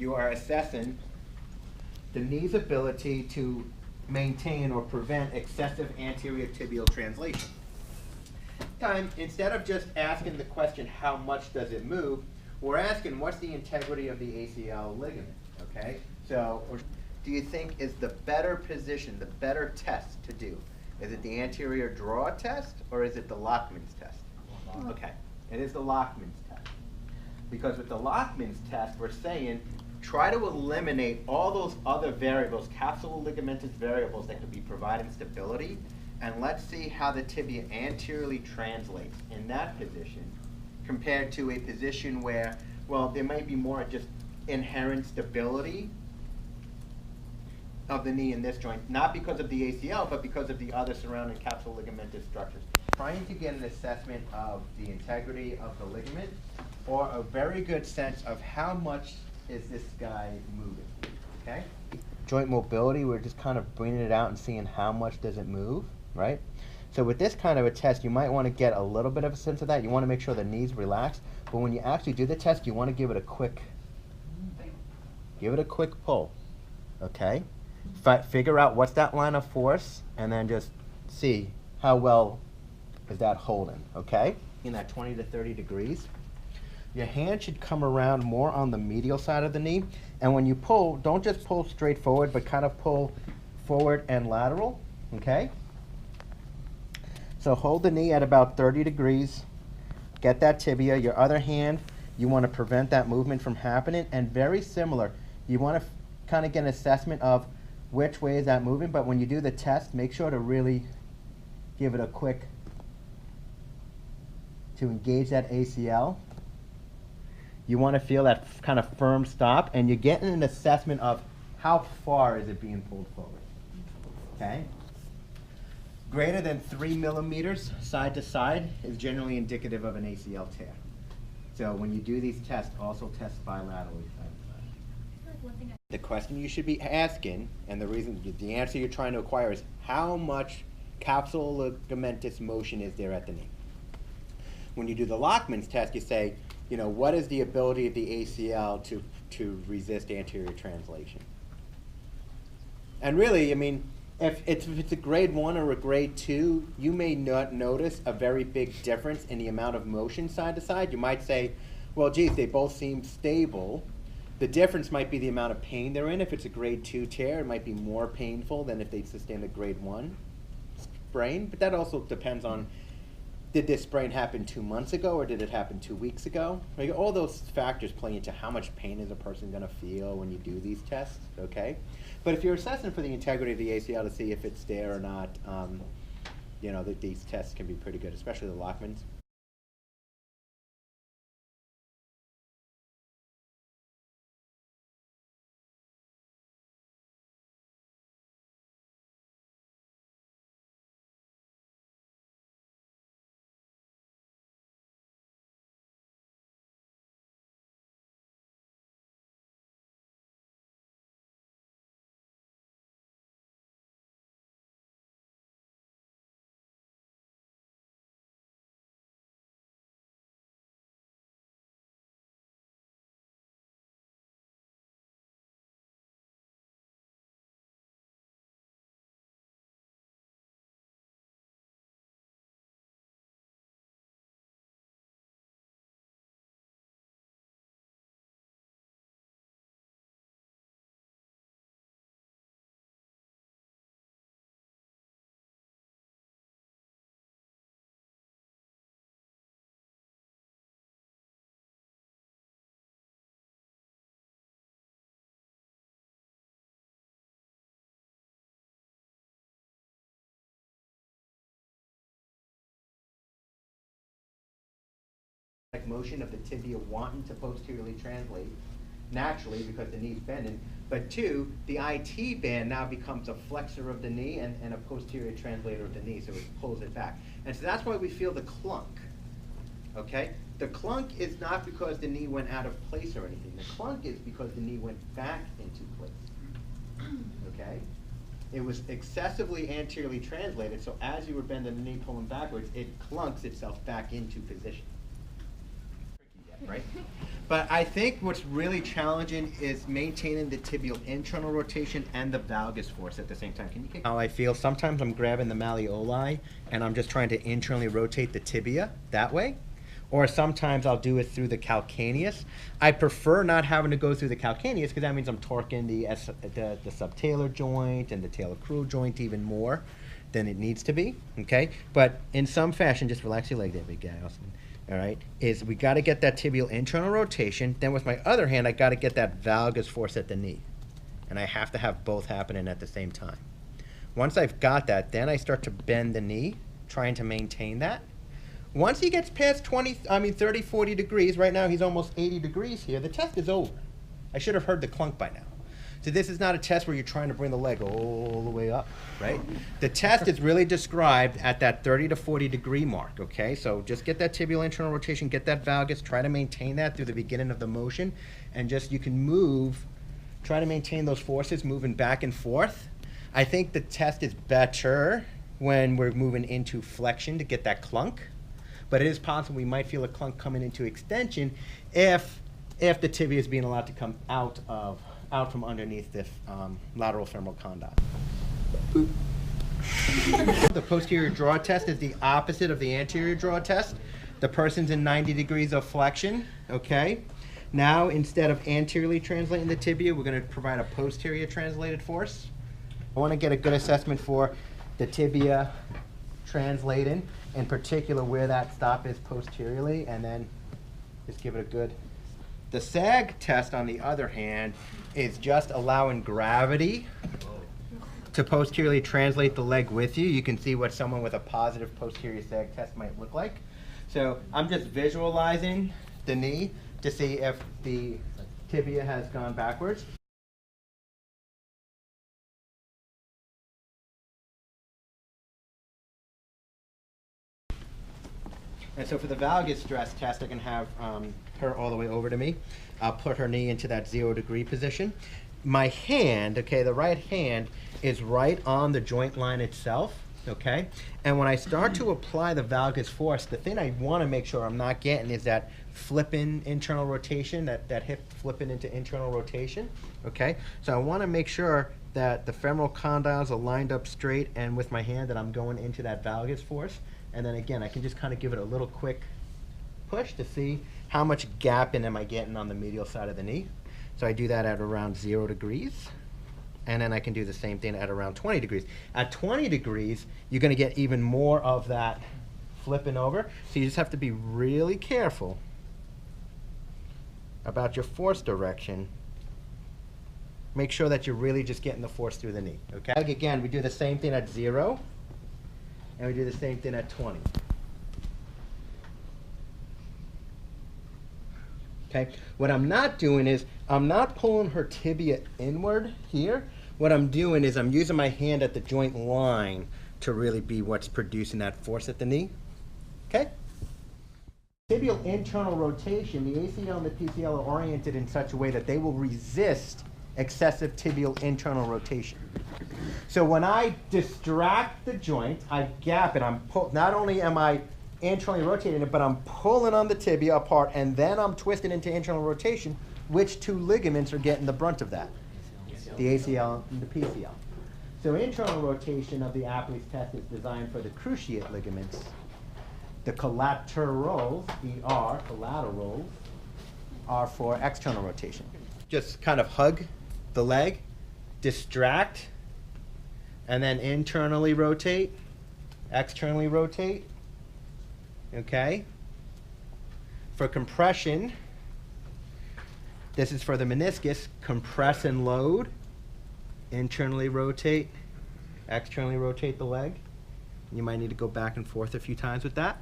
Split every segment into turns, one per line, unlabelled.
you are assessing the knee's ability to maintain or prevent excessive anterior tibial translation. Instead of just asking the question, how much does it move, we're asking, what's the integrity of the ACL ligament, okay? So, do you think is the better position, the better test to do? Is it the anterior draw test, or is it the Lachman's test? Okay, it is the Lachman's test. Because with the Lachman's test, we're saying, try to eliminate all those other variables, capsular ligamentous variables that could be providing stability, and let's see how the tibia anteriorly translates in that position compared to a position where, well, there might be more just inherent stability of the knee in this joint, not because of the ACL, but because of the other surrounding capsular ligamentous structures. Trying to get an assessment of the integrity of the ligament, or a very good sense of how much is this guy moving, okay? Joint mobility, we're just kind of bringing it out and seeing how much does it move, right? So with this kind of a test, you might want to get a little bit of a sense of that. You want to make sure the knee's relaxed, but when you actually do the test, you want to give it a quick pull, okay? Figure out what's that line of force, and then just see how well is that holding, okay? In that 20 to 30 degrees. Your hand should come around more on the medial side of the knee, and when you pull, don't just pull straight forward, but kind of pull forward and lateral, okay? So hold the knee at about 30 degrees, get that tibia. Your other hand, you want to prevent that movement from happening, and very similar, you want to kind of get an assessment of which way is that moving, but when you do the test, make sure to really give it a quick, to engage that ACL. You want to feel that kind of firm stop, and you're getting an assessment of how far is it being pulled forward, okay? Greater than 3 millimeters side to side is generally indicative of an ACL tear. So when you do these tests, also test bilaterally side to side. The question you should be asking, and the answer you're trying to acquire is how much capsular ligamentous motion is there at the knee? When you do the Lachman's test, you say, you know, what is the ability of the ACL to resist anterior translation? And really, I mean, if it's a grade 1 or a grade 2, you may not notice a very big difference in the amount of motion side to side. You might say, well, geez, they both seem stable. The difference might be the amount of pain they're in. If it's a grade 2 tear, it might be more painful than if they sustain a grade 1 sprain. But that also depends on, did this sprain happen 2 months ago, or did it happen 2 weeks ago? Like, all those factors play into how much pain is a person going to feel when you do these tests, okay? But if you're assessing for the integrity of the ACL to see if it's there or not, you know, these tests can be pretty good, especially the Lachman's. Motion of the tibia wanting to posteriorly translate naturally because the knee's bending, but 2, the IT band now becomes a flexor of the knee and a posterior translator of the knee, so it pulls it back. And so that's why we feel the clunk, okay? The clunk is not because the knee went out of place or anything. The clunk is because the knee went back into place, okay? It was excessively anteriorly translated, so as you were bending the knee pulling backwards, it clunks itself back into position. right? But I think what's really challenging is maintaining the tibial internal rotation and the valgus force at the same time. Can you get how I feel? Sometimes I'm grabbing the malleoli and I'm just trying to internally rotate the tibia that way. Or sometimes I'll do it through the calcaneus. I prefer not having to go through the calcaneus because that means I'm torquing the subtalar joint and the talocrural joint even more than it needs to be, okay? But in some fashion, just relax your leg there, big guy, Austin. All right, is we got to get that tibial internal rotation. Then with my other hand, I got to get that valgus force at the knee. And I have to have both happening at the same time. Once I've got that, then I start to bend the knee, trying to maintain that. Once he gets past 30, 40 degrees, right now he's almost 80 degrees here, the test is over. I should have heard the clunk by now. So this is not a test where you're trying to bring the leg all the way up, right? The test is really described at that 30 to 40 degree mark, okay? So just get that tibial internal rotation, get that valgus, try to maintain that through the beginning of the motion, and just you can move, try to maintain those forces moving back and forth. I think the test is better when we're moving into flexion to get that clunk, but it is possible we might feel a clunk coming into extension if the tibia is being allowed to come out from underneath the lateral femoral condyle. The posterior draw test is the opposite of the anterior draw test. The person's in 90 degrees of flexion, okay? Now, instead of anteriorly translating the tibia, we're going to provide a posterior translated force. I want to get a good assessment for the tibia translating, in particular where that stop is posteriorly, and then just give it a good. The sag test, on the other hand, is just allowing gravity to posteriorly translate the leg with you. You can see what someone with a positive posterior sag test might look like. So I'm just visualizing the knee to see if the tibia has gone backwards. And so for the valgus stress test, I can have her all the way over to me. I'll put her knee into that 0 degree position. My hand, okay, the right hand is right on the joint line itself, okay? And when I start to apply the valgus force, the thing I want to make sure I'm not getting is that flipping internal rotation, that hip flipping into internal rotation, okay? So I want to make sure that the femoral condyles are lined up straight, and with my hand that I'm going into that valgus force. And then again, I can just kind of give it a little quick push to see how much gapping am I getting on the medial side of the knee. So I do that at around 0 degrees. And then I can do the same thing at around 20 degrees. At 20 degrees, you're going to get even more of that flipping over. So you just have to be really careful about your force direction. Make sure that you're really just getting the force through the knee. Okay? Again, we do the same thing at 0. And we do the same thing at 20. Okay, what I'm not doing is I'm not pulling her tibia inward here. What I'm doing is I'm using my hand at the joint line to really be what's producing that force at the knee. Okay? Tibial internal rotation, the ACL and the PCL are oriented in such a way that they will resist excessive tibial internal rotation. So when I distract the joint, I gap it. Not only am I internally rotating it, but I'm pulling on the tibia apart, and then I'm twisting into internal rotation. Which two ligaments are getting the brunt of that? The ACL and the PCL. So internal rotation of the Apley's test is designed for the cruciate ligaments. The collaterals, ER, collaterals, are for external rotation. Just kind of hug the leg, distract, and then internally rotate, externally rotate, okay? For compression, this is for the meniscus, compress and load, internally rotate, externally rotate the leg. You might need to go back and forth a few times with that,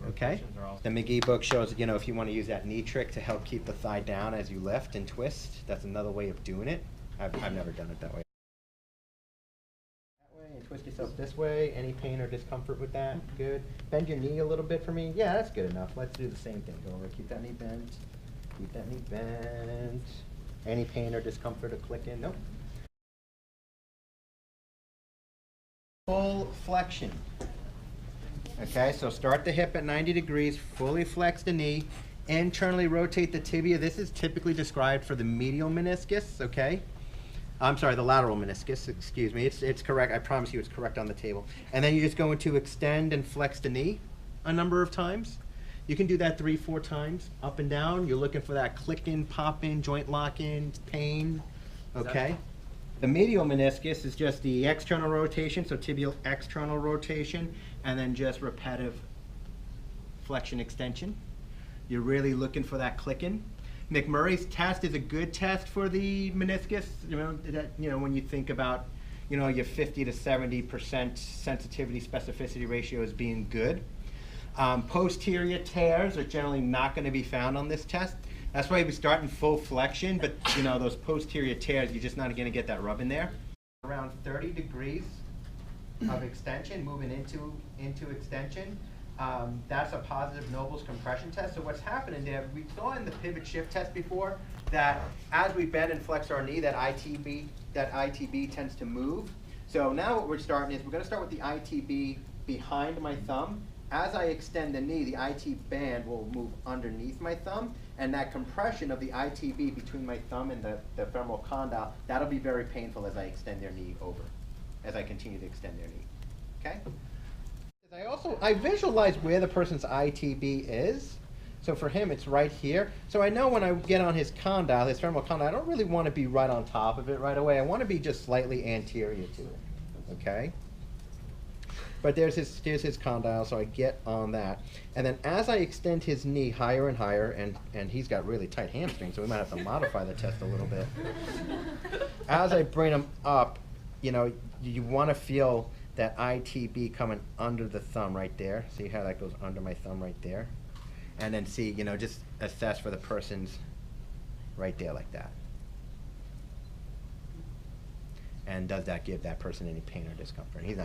okay? The McGee book shows, you know, if you want to use that knee trick to help keep the thigh down as you lift and twist, that's another way of doing it. I've never done it that way. And twist yourself this way. Any pain or discomfort with that? Good. Bend your knee a little bit for me. Yeah, that's good enough. Let's do the same thing. Go over. Keep that knee bent. Keep that knee bent. Any pain or discomfort or click in? Nope. Full flexion. Okay, so start the hip at 90 degrees, fully flex the knee, Internally rotate the tibia. This is typically described for the medial meniscus, okay? I'm sorry, the lateral meniscus, excuse me. It's correct. I promise you it's correct on the table. And then you're just going to extend and flex the knee a number of times. You can do that 3-4 times, up and down. You're looking for that click in, pop in, joint lock in, pain, okay? The medial meniscus is just the external rotation, so tibial external rotation, and then just repetitive flexion extension. You're really looking for that click-in. McMurray's test is a good test for the meniscus. When you think about, your 50 to 70% sensitivity specificity ratio as being good. Posterior tears are generally not going to be found on this test. That's why we start in full flexion, but those posterior tears, you're just not going to get that rub in there. Around 30 degrees of extension, moving into extension. That's a positive Noble's compression test. So what's happening there, we saw in the pivot shift test before that as we bend and flex our knee, that ITB tends to move. So now what we're starting is we're going to start with the ITB behind my thumb. As I extend the knee, the IT band will move underneath my thumb, and that compression of the ITB between my thumb and the femoral condyle, that'll be very painful as I extend their knee over, as I continue to extend their knee, okay? I visualize where the person's ITB is. So for him, it's right here. So I know when I get on his condyle, his femoral condyle, I don't really want to be right on top of it right away. I want to be just slightly anterior to it, okay? But here's his condyle, so I get on that. And then as I extend his knee higher and higher, and he's got really tight hamstrings, so we might have to modify the test a little bit. As I bring him up, you want to feel that ITB coming under the thumb right there. See how that goes under my thumb right there? And then see, just assess for the person's right there like that. And does that give that person any pain or discomfort? He's not